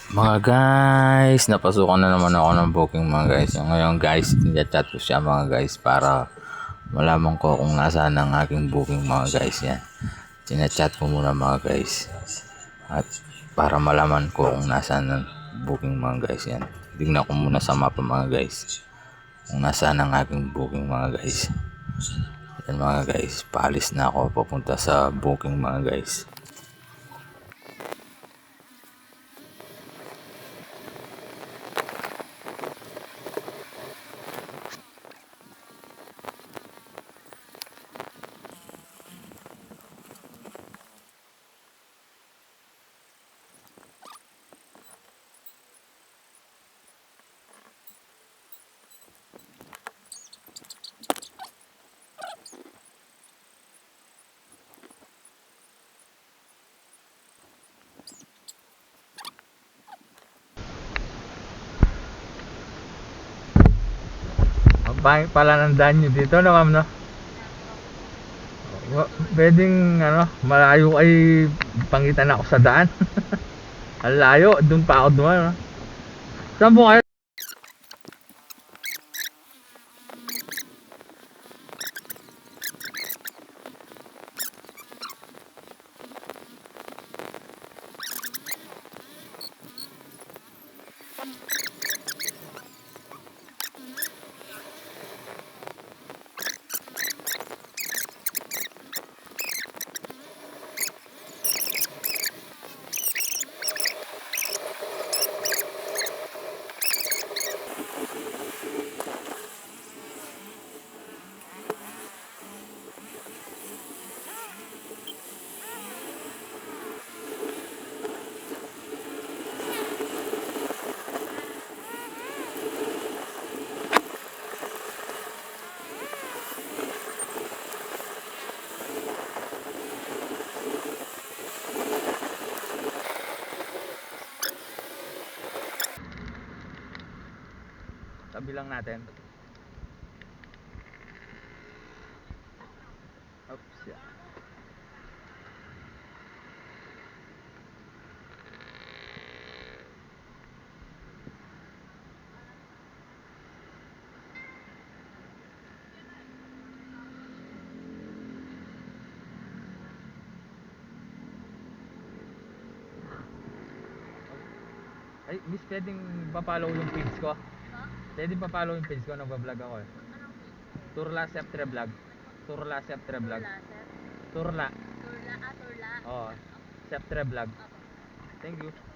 Mga guys, napasukan na naman ako ng booking mga guys. So, ngayon guys, chat ko siya mga guys para malaman ko kung nasaan ang aking booking mga guys. Yan. Chat ko muna mga guys. At para malaman ko kung nasaan ang booking mga guys. Yan. Tingnan ko muna sa mapa mga guys. Kung nasaan ang aking booking mga guys. Yan mga guys, paalis na ako papunta sa booking mga guys. Ang pangit pala ng daan nyo dito, no ma'am, no? Pwedeng, malayo ay pangitan ako sa daan. Ang layo, dun pa ako dumaan, no? Saan po kayo? Tabi lang natin. Oops, yeah. Ay, miss, pwedeng pa-follow yung page ko? Pwedeng pa-follow yung page ko, nagbablog ako eh. Turla Septre Vlog. Turla Septre Vlog. Turla. Turla. Oo. Septre Vlog. Thank you.